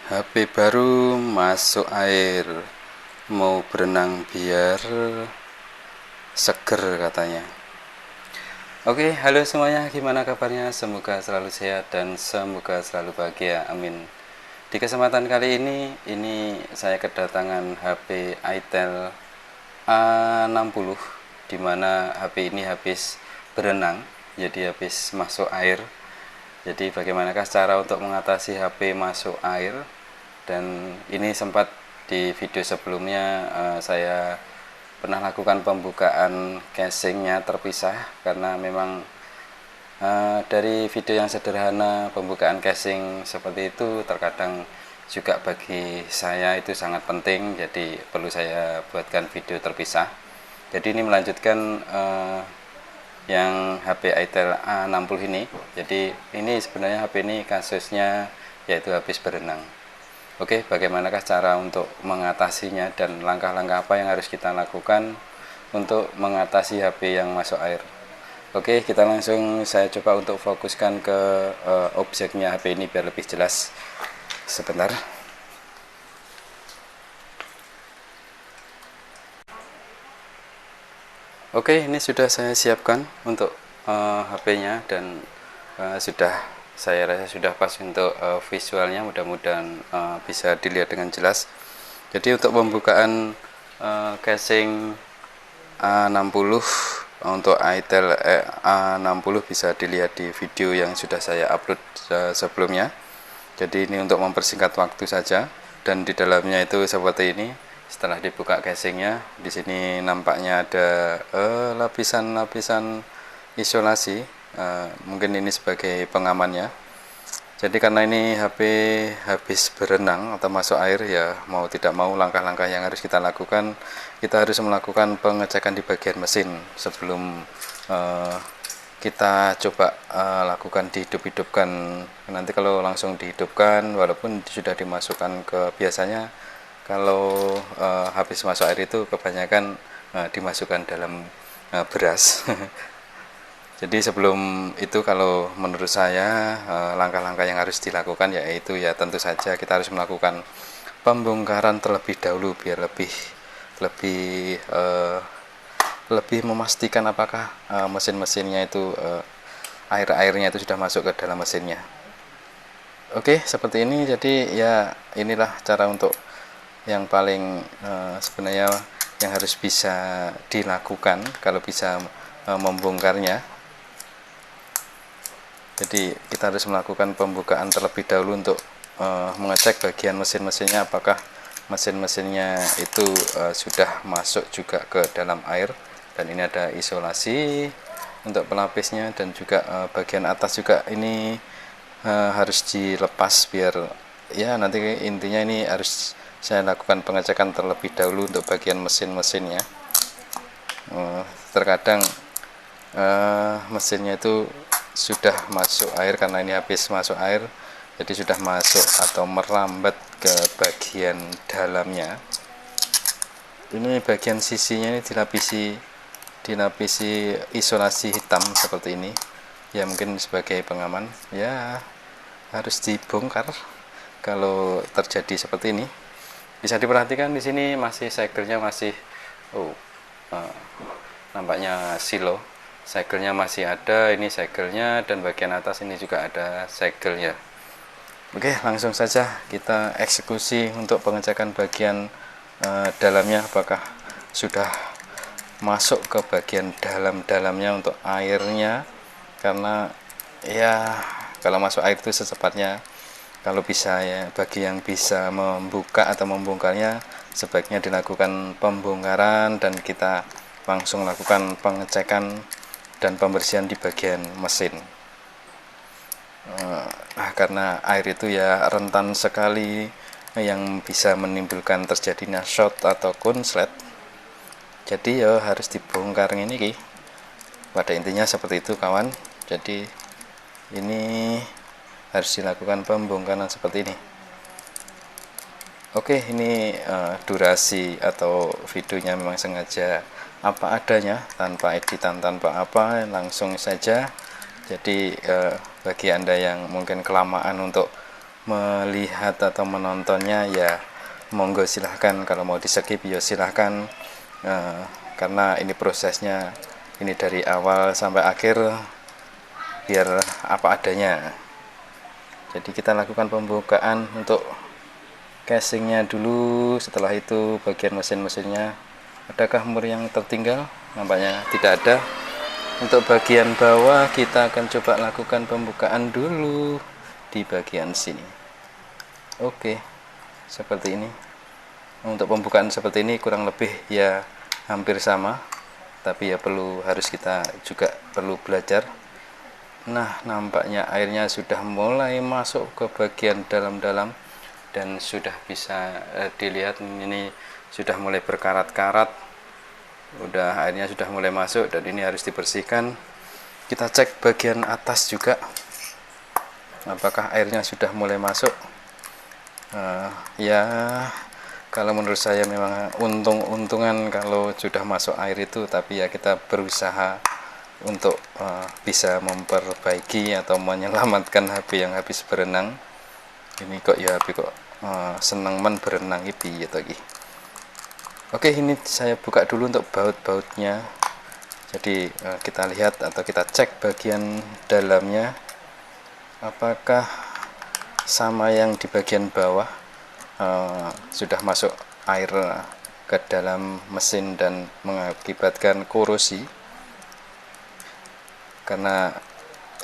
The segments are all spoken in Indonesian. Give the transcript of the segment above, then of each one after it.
HP baru masuk air, mau berenang biar seger katanya. Oke, halo semuanya, gimana kabarnya? Semoga selalu sehat dan semoga selalu bahagia, amin. Di kesempatan kali ini saya kedatangan HP Itel A60, dimana HP ini habis berenang, jadi habis masuk air. Jadi bagaimanakah cara untuk mengatasi HP masuk air? Dan ini sempat di video sebelumnya saya pernah lakukan pembukaan casingnya terpisah, karena memang dari video yang sederhana pembukaan casing seperti itu terkadang juga bagi saya itu sangat penting, jadi perlu saya buatkan video terpisah. Jadi ini melanjutkan yang HP Itel A60 ini. Jadi ini sebenarnya HP ini kasusnya yaitu habis berenang. Oke, bagaimanakah cara untuk mengatasinya dan langkah-langkah apa yang harus kita lakukan untuk mengatasi HP yang masuk air? Oke, kita langsung saya coba untuk fokuskan ke objeknya HP ini biar lebih jelas. Sebentar. Oke, ini sudah saya siapkan untuk HP-nya dan sudah saya rasa sudah pas untuk visualnya, mudah-mudahan bisa dilihat dengan jelas. Jadi untuk pembukaan casing A60 untuk Itel A60 bisa dilihat di video yang sudah saya upload sebelumnya. Jadi ini untuk mempersingkat waktu saja, dan di dalamnya itu seperti ini. Setelah dibuka casingnya, di sini nampaknya ada lapisan-lapisan isolasi. Mungkin ini sebagai pengamannya. Jadi karena ini HP habis berenang atau masuk air, ya mau tidak mau langkah-langkah yang harus kita lakukan, kita harus melakukan pengecekan di bagian mesin sebelum kita coba lakukan dihidup-hidupkan. Nanti kalau langsung dihidupkan, walaupun sudah dimasukkan ke, biasanya kalau habis masuk air itu kebanyakan dimasukkan dalam beras. Jadi sebelum itu, kalau menurut saya langkah-langkah yang harus dilakukan yaitu ya tentu saja kita harus melakukan pembongkaran terlebih dahulu biar lebih memastikan apakah mesin-mesinnya itu air-airnya itu sudah masuk ke dalam mesinnya. Oke, seperti ini. Jadi ya inilah cara untuk yang paling sebenarnya yang harus bisa dilakukan kalau bisa membongkarnya. Jadi kita harus melakukan pembukaan terlebih dahulu untuk mengecek bagian mesin-mesinnya, apakah mesin-mesinnya itu sudah masuk juga ke dalam air. Dan ini ada isolasi untuk pelapisnya, dan juga bagian atas juga ini harus dilepas biar ya nanti intinya ini harus saya lakukan pengecekan terlebih dahulu untuk bagian mesin-mesinnya. Terkadang mesinnya itu sudah masuk air, karena ini habis masuk air, jadi sudah masuk atau merambat ke bagian dalamnya. Ini bagian sisinya ini dilapisi isolasi hitam seperti ini ya, mungkin sebagai pengaman. Ya harus dibongkar kalau terjadi seperti ini. Bisa diperhatikan di sini masih segelnya masih nampaknya silo. Segelnya masih ada, ini segelnya, dan bagian atas ini juga ada segelnya. Oke, langsung saja kita eksekusi untuk pengecekan bagian dalamnya, apakah sudah masuk ke bagian dalam-dalamnya untuk airnya. Karena ya kalau masuk air itu secepatnya, kalau bisa ya, bagi yang bisa membuka atau membongkarnya, sebaiknya dilakukan pembongkaran dan kita langsung lakukan pengecekan dan pembersihan di bagian mesin. Karena air itu ya rentan sekali yang bisa menimbulkan terjadinya short atau konslet. Jadi ya harus dibongkar ini ki. Pada intinya seperti itu kawan. Jadi ini harus dilakukan pembongkaran seperti ini. Oke, ini durasi atau videonya memang sengaja apa adanya, tanpa editan, tanpa apa, langsung saja. Jadi bagi Anda yang mungkin kelamaan untuk melihat atau menontonnya ya monggo silahkan, kalau mau di skip ya silahkan, karena ini prosesnya ini dari awal sampai akhir biar apa adanya. Jadi kita lakukan pembukaan untuk casingnya dulu, setelah itu bagian mesin-mesinnya. Adakah mur yang tertinggal? Nampaknya tidak ada. Untuk bagian bawah kita akan coba lakukan pembukaan dulu di bagian sini. Oke, seperti ini. Untuk pembukaan seperti ini kurang lebih ya hampir sama, tapi ya harus kita juga perlu belajar. Nah, nampaknya airnya sudah mulai masuk ke bagian dalam-dalam dan sudah bisa dilihat ini sudah mulai berkarat-karat. Airnya sudah mulai masuk dan ini harus dibersihkan. Kita cek bagian atas juga, apakah airnya sudah mulai masuk. Ya, kalau menurut saya memang untung-untungan kalau sudah masuk air itu, tapi ya kita berusaha untuk bisa memperbaiki atau menyelamatkan HP yang habis berenang. Ini kok ya HP kok seneng men berenang iki ya tadi. Oke, ini saya buka dulu untuk baut-bautnya. Jadi kita lihat atau kita cek bagian dalamnya apakah sama yang di bagian bawah, sudah masuk air ke dalam mesin dan mengakibatkan korosi. Karena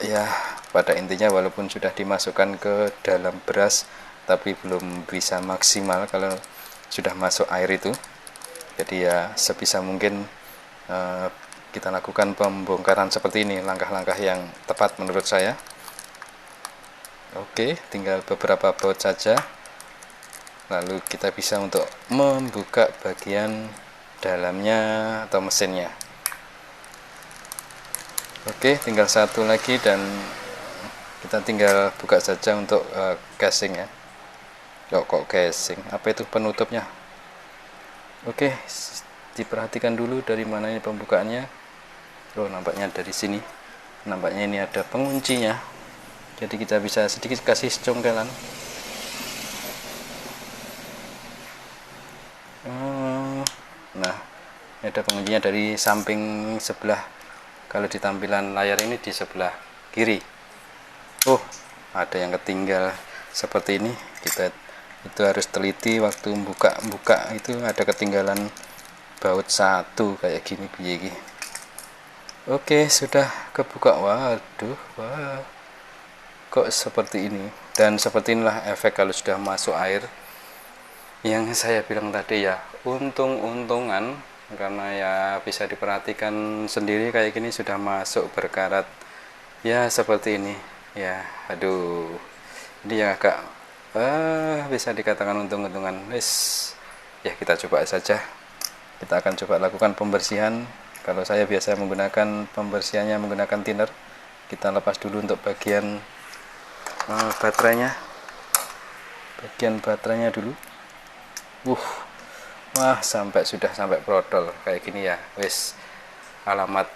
ya pada intinya walaupun sudah dimasukkan ke dalam beras, tapi belum bisa maksimal kalau sudah masuk air itu. Jadi ya sebisa mungkin kita lakukan pembongkaran seperti ini, langkah-langkah yang tepat menurut saya. Oke, tinggal beberapa baut saja, lalu kita bisa untuk membuka bagian dalamnya atau mesinnya. Oke, tinggal satu lagi dan kita tinggal buka saja untuk casing ya. Kok casing? Apa itu penutupnya? Oke, diperhatikan dulu dari mana ini pembukaannya. Oh, nampaknya dari sini. Nampaknya ini ada penguncinya. Jadi kita bisa sedikit kasih congkelan. Nah, ini ada penguncinya dari samping sebelah. Kalau di tampilan layar ini di sebelah kiri. Oh, ada yang ketinggal seperti ini. Kita itu harus teliti waktu buka itu ada ketinggalan baut satu kayak gini begini. Oke, sudah kebuka. Waduh, wah, kok seperti ini. Dan seperti inilah efek kalau sudah masuk air. Yang saya bilang tadi ya, untung-untungan karena ya bisa diperhatikan sendiri kayak gini sudah masuk berkarat ya seperti ini ya. Aduh, ini ya agak bisa dikatakan untung-untungan. Ya kita coba saja, kita akan coba lakukan pembersihan. Kalau saya biasa menggunakan pembersihannya menggunakan thinner. Kita lepas dulu untuk bagian baterainya dulu. Wah, sudah sampai protol kayak gini ya. Alamat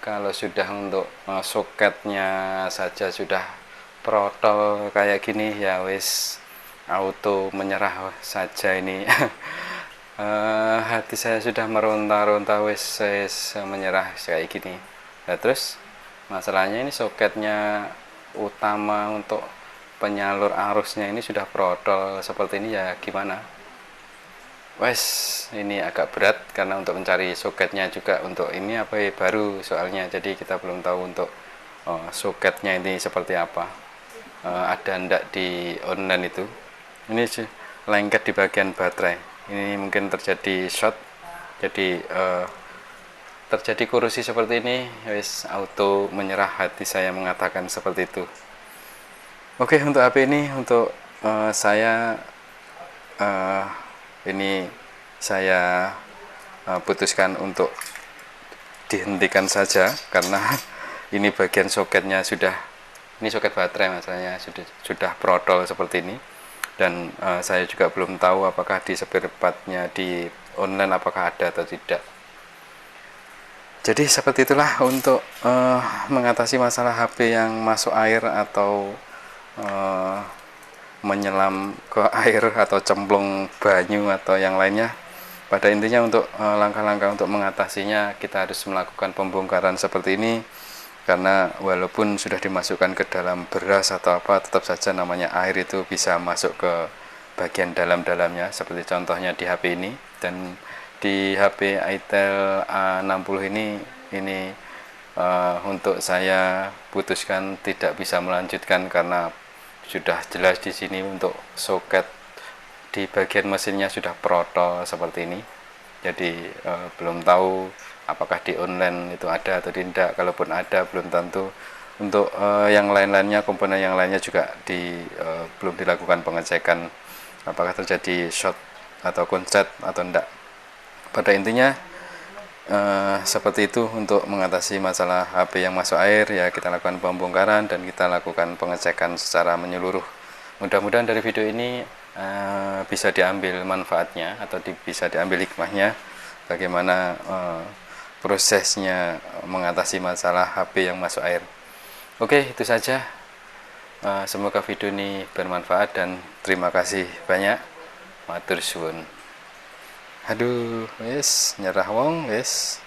kalau sudah untuk soketnya saja sudah protol kayak gini ya auto menyerah saja ini. Hati saya sudah meronta-ronta menyerah kayak gini. Nah, terus masalahnya ini soketnya utama untuk penyalur arusnya ini sudah protol seperti ini ya, gimana? Ini agak berat karena untuk mencari soketnya juga untuk ini baru soalnya, jadi kita belum tahu untuk soketnya ini seperti apa. Ada ndak di online itu. Ini sih lengket di bagian baterai. Ini mungkin terjadi short, jadi terjadi korosi seperti ini. Auto menyerah, hati saya mengatakan seperti itu. Oke, untuk HP ini untuk saya ini saya putuskan untuk dihentikan saja karena ini bagian soketnya ini soket baterai masalahnya sudah protol seperti ini. Dan saya juga belum tahu apakah di spare partnya di online apakah ada atau tidak. Jadi seperti itulah untuk mengatasi masalah HP yang masuk air atau eh, menyelam ke air atau cemplung banyu atau yang lainnya. Pada intinya untuk langkah-langkah untuk mengatasinya kita harus melakukan pembongkaran seperti ini, karena walaupun sudah dimasukkan ke dalam beras atau apa, tetap saja namanya air itu bisa masuk ke bagian dalam-dalamnya, seperti contohnya di HP ini. Dan di HP Itel A60 ini untuk saya putuskan tidak bisa melanjutkan karena sudah jelas di sini untuk soket di bagian mesinnya sudah protol seperti ini. Jadi belum tahu apakah di online itu ada atau tidak. Kalaupun ada belum tentu. Untuk yang lain-lainnya, komponen yang lainnya juga belum dilakukan pengecekan apakah terjadi short atau konslet atau tidak. Pada intinya seperti itu untuk mengatasi masalah HP yang masuk air, ya kita lakukan pembongkaran dan kita lakukan pengecekan secara menyeluruh. Mudah-mudahan dari video ini bisa diambil manfaatnya atau bisa diambil hikmahnya bagaimana prosesnya mengatasi masalah HP yang masuk air. Oke, itu saja. Semoga video ini bermanfaat dan terima kasih banyak. Matur suwun. Aduh, wis nyerah wong, wis.